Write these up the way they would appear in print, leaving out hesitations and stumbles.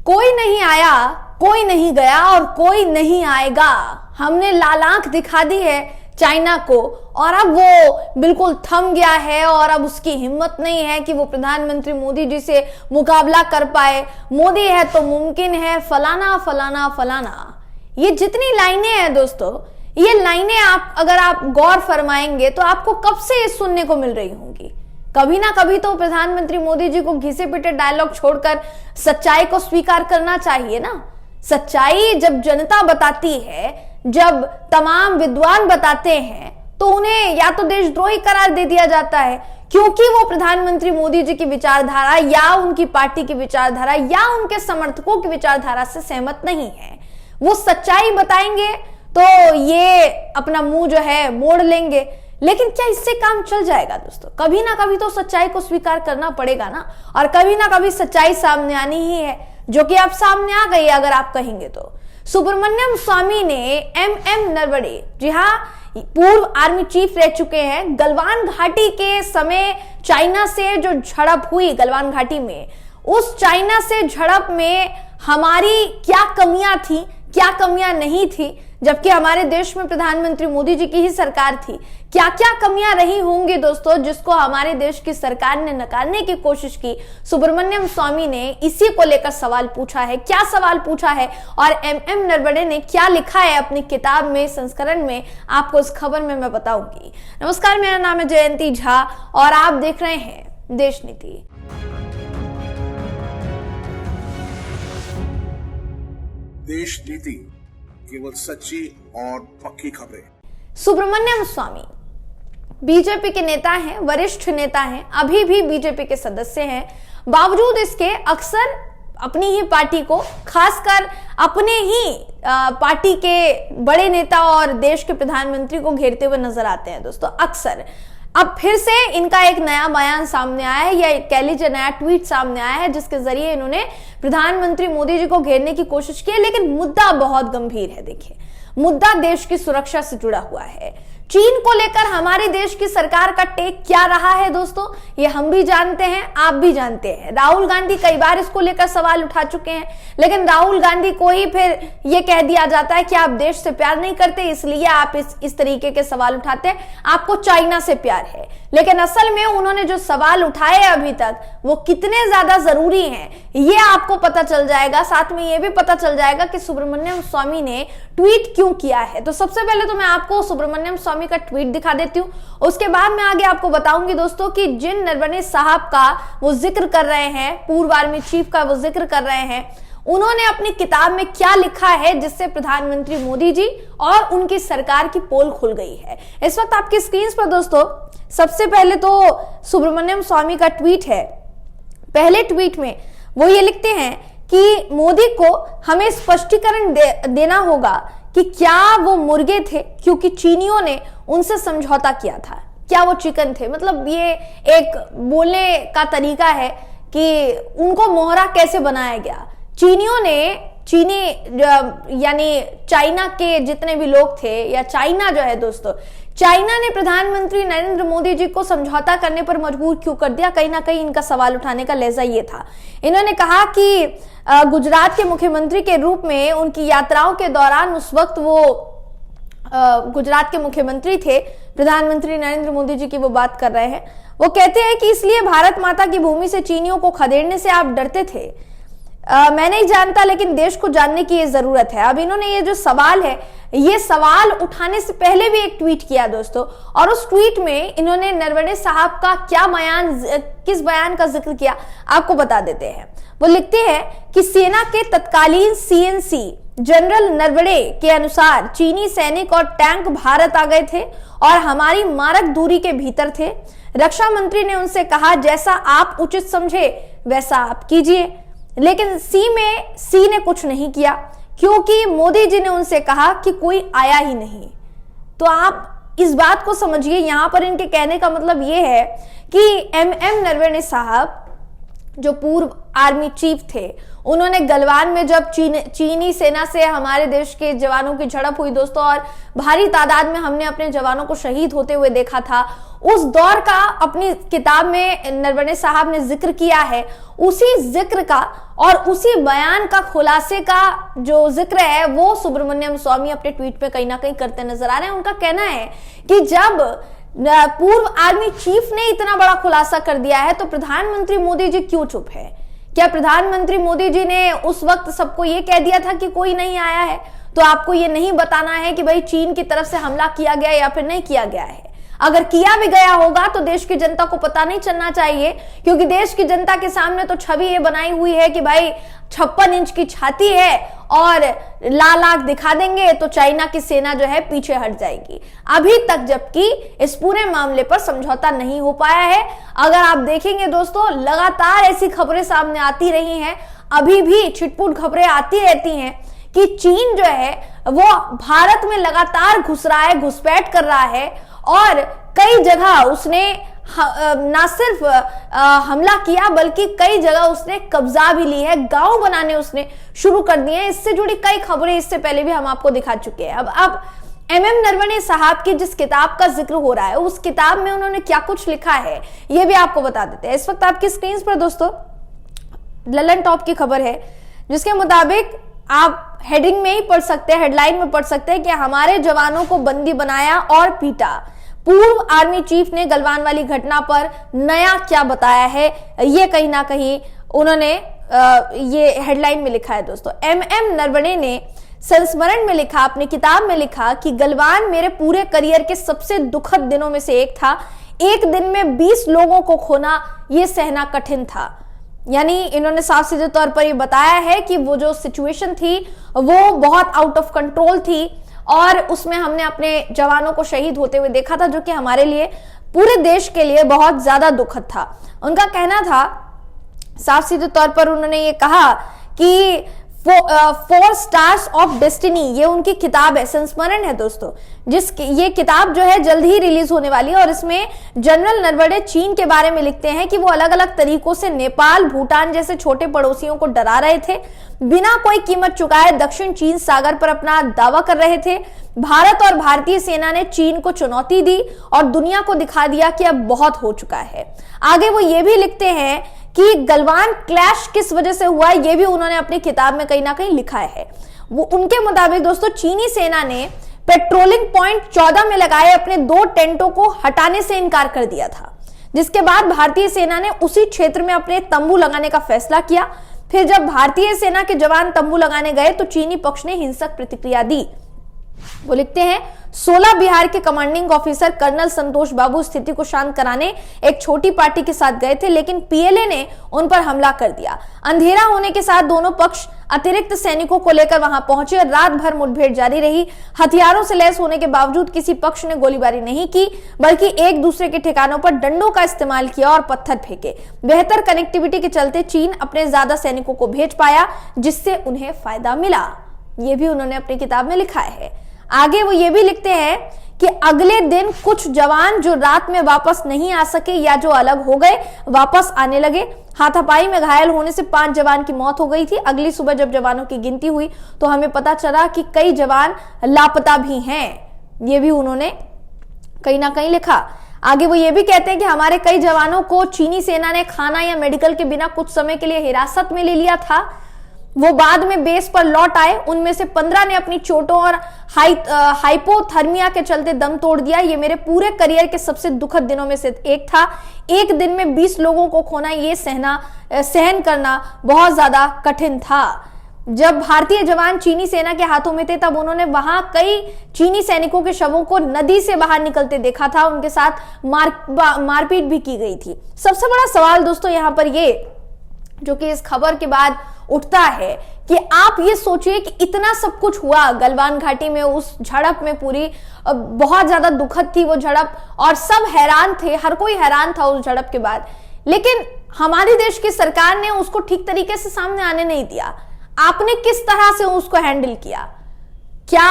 कोई नहीं आया, कोई नहीं गया और कोई नहीं आएगा। हमने लाल आंख दिखा दी है चाइना को और अब वो बिल्कुल थम गया है और अब उसकी हिम्मत नहीं है कि वो प्रधानमंत्री मोदी जी से मुकाबला कर पाए। मोदी है तो मुमकिन है, फलाना फलाना फलाना। ये जितनी लाइनें हैं दोस्तों, ये लाइनें अगर आप गौर फरमाएंगे तो आपको कब से ये सुनने को मिल रही होंगी। कभी ना कभी तो प्रधानमंत्री मोदी जी को घिसे पिटे डायलॉग छोड़कर सच्चाई को स्वीकार करना चाहिए ना। सच्चाई जब जनता बताती है, जब तमाम विद्वान बताते हैं, तो उन्हें या तो देशद्रोही करार दे दिया जाता है क्योंकि वो प्रधानमंत्री मोदी जी की विचारधारा या उनकी पार्टी की विचारधारा या उनके समर्थकों की विचारधारा से सहमत नहीं है। वो सच्चाई बताएंगे तो ये अपना मुंह जो है मोड़ लेंगे, लेकिन क्या इससे काम चल जाएगा दोस्तों? कभी ना कभी तो सच्चाई को स्वीकार करना पड़ेगा ना, और कभी ना कभी सच्चाई सामने आनी ही है, जो कि अब सामने आ गई अगर आप कहेंगे तो। सुब्रमण्यम स्वामी ने एमएम नरवणे, जी हाँ, पूर्व आर्मी चीफ रह चुके हैं, गलवान घाटी के समय चाइना से जो झड़प हुई गलवान घाटी में, उस चाइना से झड़प में हमारी क्या कमियां थी, क्या कमियां नहीं थी, जबकि हमारे देश में प्रधानमंत्री मोदी जी की ही सरकार थी। क्या क्या कमियां रही होंगी दोस्तों जिसको हमारे देश की सरकार ने नकारने की कोशिश की। सुब्रमण्यम स्वामी ने इसी को लेकर सवाल पूछा है। क्या सवाल पूछा है और एमएम नरवणे ने क्या लिखा है अपनी किताब में, संस्करण में, आपको इस खबर में मैं बताऊंगी। नमस्कार, मेरा नाम है जयंती झा और आप देख रहे हैं देश नीति। देश नीति, केवल सच्ची और पक्की खबरें। सुब्रमण्यम स्वामी बीजेपी के नेता हैं, वरिष्ठ नेता हैं, अभी भी बीजेपी के सदस्य हैं। बावजूद इसके अक्सर अपनी ही पार्टी को, खासकर अपने ही पार्टी के बड़े नेता और देश के प्रधानमंत्री को घेरते हुए नजर आते हैं दोस्तों अक्सर। अब फिर से इनका एक नया बयान सामने आया है, या कह लीजिए नया ट्वीट सामने आया है, जिसके जरिए इन्होंने प्रधानमंत्री मोदी जी को घेरने की कोशिश की है। लेकिन मुद्दा बहुत गंभीर है। देखिए, मुद्दा देश की सुरक्षा से जुड़ा हुआ है। चीन को लेकर हमारे देश की सरकार का टेक क्या रहा है दोस्तों, ये हम भी जानते हैं, आप भी जानते हैं। राहुल गांधी कई बार इसको लेकर सवाल उठा चुके हैं, लेकिन राहुल गांधी को ही फिर ये कह दिया जाता है कि आप देश से प्यार नहीं करते, इसलिए आप इस तरीके के सवाल उठाते हैं, आपको चाइना से प्यार है। लेकिन असल में उन्होंने जो सवाल उठाए अभी तक वो कितने ज्यादा जरूरी हैं, ये आपको पता चल जाएगा। साथ में ये भी पता चल जाएगा कि सुब्रमण्यम स्वामी ने ट्वीट क्यों किया है। तो सबसे पहले तो मैं आपको सुब्रमण्यम स्वामी का ट्वीट दिखा देती हूँ, उसके बाद मैं आगे आपको बताऊंगी दोस्तों कि जिन नरवणे साहब का वो जिक्र कर रहे हैं, पूर्व आर्मी चीफ का वो जिक्र कर रहे हैं, उन्होंने अपनी किताब में क्या लिखा है जिससे प्रधानमंत्री मोदी जी और उनकी सरकार की पोल खुल गई है। इस वक्त आपकी स्क्रीन पर दोस्तों सबसे पहले तो सुब्रमण्यम स्वामी का ट्वीट है। पहले ट्वीट में वो ये लिखते हैं कि मोदी को हमें स्पष्टीकरण देना होगा कि क्या वो मुर्गे थे क्योंकि चीनियों ने उनसे समझौता किया था, क्या वो चिकन थे। मतलब ये एक बोलने का तरीका है कि उनको मोहरा कैसे बनाया गया। चीनियों ने, यानी चाइना के जितने भी लोग थे, या चाइना जो है दोस्तों, चाइना ने प्रधानमंत्री नरेंद्र मोदी जी को समझौता करने पर मजबूर क्यों कर दिया। कहीं ना कहीं इनका सवाल उठाने का लहजा ये था। इन्होंने कहा कि गुजरात के मुख्यमंत्री के रूप में उनकी यात्राओं के दौरान, उस वक्त वो गुजरात के मुख्यमंत्री थे, प्रधानमंत्री नरेंद्र मोदी जी की वो बात कर रहे हैं। वो कहते हैं कि इसलिए भारत माता की भूमि से चीनियों को खदेड़ने से आप डरते थे। मैं नहीं जानता, लेकिन देश को जानने की ये जरूरत है। अब इन्होंने ये जो सवाल है, ये सवाल उठाने से पहले भी एक ट्वीट किया दोस्तों, और उस ट्वीट में इन्होंने नरवणे साहब का क्या बयान, किस बयान का जिक्र किया आपको बता देते हैं। वो लिखते हैं कि सेना के तत्कालीन सीएनसी जनरल नरवणे के अनुसार चीनी सैनिक और टैंक भारत आ गए थे और हमारी मारक दूरी के भीतर थे। रक्षा मंत्री ने उनसे कहा जैसा आप उचित समझे वैसा आप कीजिए, लेकिन सी ने कुछ नहीं किया क्योंकि मोदी जी ने उनसे कहा कि कोई आया ही नहीं। तो आप इस बात को समझिए, यहां पर इनके कहने का मतलब यह है कि एमएम नरवणे साहब जो पूर्व आर्मी चीफ थे, उन्होंने गलवान में जब चीनी सेना से हमारे देश के जवानों की झड़प हुई दोस्तों, और भारी तादाद में हमने अपने जवानों को शहीद होते हुए देखा था, उस दौर का अपनी किताब में नरवणे साहब ने जिक्र किया है। उसी जिक्र का और उसी बयान का खुलासे का जो जिक्र है वो सुब्रमण्यम स्वामी अपने ट्वीट में कहीं ना कहीं करते नजर आ रहे हैं। उनका कहना है कि जब पूर्व आर्मी चीफ ने इतना बड़ा खुलासा कर दिया है तो प्रधानमंत्री मोदी जी क्यों चुप है? क्या प्रधानमंत्री मोदी जी ने उस वक्त सबको यह कह दिया था कि कोई नहीं आया है, तो आपको यह नहीं बताना है कि भाई चीन की तरफ से हमला किया गया या फिर नहीं किया गया है? अगर किया भी गया होगा तो देश की जनता को पता नहीं चलना चाहिए, क्योंकि देश की जनता के सामने तो छवि ये बनाई हुई है कि भाई 56 इंच की छाती है और लाल आंख दिखा देंगे तो चाइना की सेना जो है पीछे हट जाएगी। अभी तक जबकि इस पूरे मामले पर समझौता नहीं हो पाया है। अगर आप देखेंगे दोस्तों, लगातार ऐसी खबरें सामने आती रही हैं, अभी भी छिटपुट खबरें आती रहती हैं कि चीन जो है वो भारत में लगातार घुस रहा है, घुसपैठ कर रहा है, और कई जगह उसने ना सिर्फ हमला किया बल्कि कई जगह उसने कब्जा भी ली है, गांव बनाने उसने शुरू कर दिए हैं। इससे जुड़ी कई खबरें इससे पहले भी हम आपको दिखा चुके हैं। अब एमएम नरवणे साहब की जिस किताब का जिक्र हो रहा है, उस किताब में उन्होंने क्या कुछ लिखा है ये भी आपको बता देते हैं। इस वक्त आपकी स्क्रीन पर दोस्तों ललन टॉप की खबर है, जिसके मुताबिक आप हेडिंग में ही पढ़ सकते हैं, हेडलाइन में पढ़ सकते हैं कि हमारे जवानों को बंदी बनाया और पीटा। पूर्व आर्मी चीफ ने गलवान वाली घटना पर नया क्या बताया है, ये कहीं ना कहीं उन्होंने ये हेडलाइन में लिखा है दोस्तों। एमएम नरवणे ने संस्मरण में लिखा, अपनी किताब में लिखा कि गलवान मेरे पूरे करियर के सबसे दुखद दिनों में से एक था। एक दिन में 20 लोगों को खोना ये सहना कठिन था। यानी इन्होंने साफ सीधे तौर पर ये बताया है कि वो जो सिचुएशन थी वो बहुत आउट ऑफ कंट्रोल थी और उसमें हमने अपने जवानों को शहीद होते हुए देखा था, जो कि हमारे लिए, पूरे देश के लिए बहुत ज्यादा दुखद था। उनका कहना था, साफ सीधे तौर पर उन्होंने ये कहा कि 4 स्टार्स ऑफ डेस्टिनी, ये उनकी किताब है, संस्मरण है दोस्तों, ये किताब जो है जल्द ही रिलीज होने वाली है। और इसमें जनरल नरवणे चीन के बारे में लिखते हैं कि वो अलग अलग तरीकों से नेपाल, भूटान जैसे छोटे पड़ोसियों को डरा रहे थे, बिना कोई कीमत चुकाए दक्षिण चीन सागर पर अपना दावा कर रहे थे। भारत और भारतीय सेना ने चीन को चुनौती दी और दुनिया को दिखा दिया कि अब बहुत हो चुका है। आगे वो ये भी लिखते हैं कि गलवान क्लैश किस वजह से हुआ, ये भी उन्होंने अपनी किताब में कहीं ना कहीं लिखा है। वो उनके मुताबिक दोस्तों चीनी सेना ने पेट्रोलिंग पॉइंट 14 में लगाए अपने 2 टेंटों को हटाने से इनकार कर दिया था, जिसके बाद भारतीय सेना ने उसी क्षेत्र में अपने तंबू लगाने का फैसला किया। फिर जब भारतीय सेना के जवान तंबू लगाने गए तो चीनी पक्ष ने हिंसक प्रतिक्रिया दी। वो लिखते हैं, 16 बिहार के कमांडिंग ऑफिसर कर्नल संतोष बाबू स्थिति को शांत कराने एक छोटी पार्टी के साथ गए थे, लेकिन पीएलए ने उन पर हमला कर दिया। अंधेरा होने के साथ दोनों पक्ष अतिरिक्त सैनिकों को लेकर वहां पहुंचे और रात भर मुठभेड़ जारी रही। हथियारों से लैस होने के बावजूद किसी पक्ष ने गोलीबारी नहीं की, बल्कि एक दूसरे के ठिकानों पर डंडों का इस्तेमाल किया और पत्थर फेंके। बेहतर कनेक्टिविटी के चलते चीन अपने ज्यादा सैनिकों को भेज पाया, जिससे उन्हें फायदा मिला। ये भी उन्होंने अपनी किताब में लिखा है। आगे वो ये भी लिखते हैं कि अगले दिन कुछ जवान जो रात में वापस नहीं आ सके या जो अलग हो गए वापस आने लगे। हाथापाई में घायल होने से 5 जवान की मौत हो गई थी। अगली सुबह जब जवानों की गिनती हुई तो हमें पता चला कि कई जवान लापता भी हैं। ये भी उन्होंने कहीं ना कहीं लिखा। आगे वो ये भी कहते हैं कि हमारे कई जवानों को चीनी सेना ने खाना या मेडिकल के बिना कुछ समय के लिए हिरासत में ले लिया था। वो बाद में बेस पर लौट आए। उनमें से 15 ने अपनी चोटों और हाइपोथर्मिया के चलते दम तोड़ दिया। ये मेरे पूरे करियर के सबसे दुखद दिनों में से एक था। एक दिन में 20 लोगों को खोना, ये सहन करना बहुत ज्यादा कठिन था। जब भारतीय जवान चीनी सेना के हाथों में थे तब उन्होंने वहां कई चीनी सैनिकों के शवों को नदी से बाहर निकलते देखा था। उनके साथ मारपीट भी की गई थी। सबसे बड़ा सवाल दोस्तों यहाँ पर ये जो कि इस खबर के बाद उठता है कि आप ये सोचिए कि इतना सब कुछ हुआ गलवान घाटी में, उस झड़प में, पूरी बहुत ज्यादा दुखद थी वो झड़प और सब हैरान थे, हर कोई हैरान था उस झड़प के बाद। लेकिन हमारे देश की सरकार ने उसको ठीक तरीके से सामने आने नहीं दिया। आपने किस तरह से उसको हैंडल किया? क्या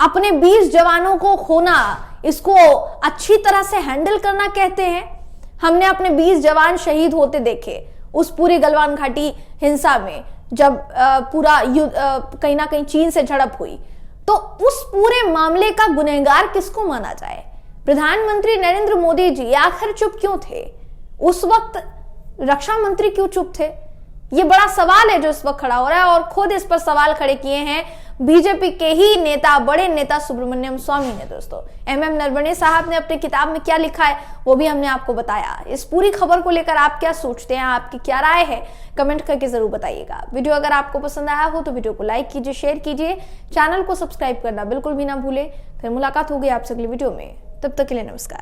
अपने 20 जवानों को खोना इसको अच्छी तरह से हैंडल करना कहते हैं? हमने अपने 20 जवान शहीद होते देखे, उस पूरी गलवान घाटी हिंसा में जब पूरा युद्ध कहीं ना कहीं चीन से झड़प हुई, तो उस पूरे मामले का गुनहगार किसको माना जाए? प्रधानमंत्री नरेंद्र मोदी जी आखिर चुप क्यों थे? उस वक्त रक्षा मंत्री क्यों चुप थे? ये बड़ा सवाल है जो इस वक्त खड़ा हो रहा है, और खुद इस पर सवाल खड़े किए हैं बीजेपी के ही नेता, बड़े नेता सुब्रमण्यम स्वामी ने। दोस्तों, MM नरवणे साहब ने अपनी किताब में क्या लिखा है वो भी हमने आपको बताया। इस पूरी खबर को लेकर आप क्या सोचते हैं, आपकी क्या राय है, कमेंट करके जरूर बताइएगा। वीडियो अगर आपको पसंद आया हो तो वीडियो को लाइक कीजिए, शेयर कीजिए, चैनल को सब्सक्राइब करना बिल्कुल भी ना भूलें। फिर मुलाकात होगी आपसे अगली वीडियो में, तब तक के लिए नमस्कार।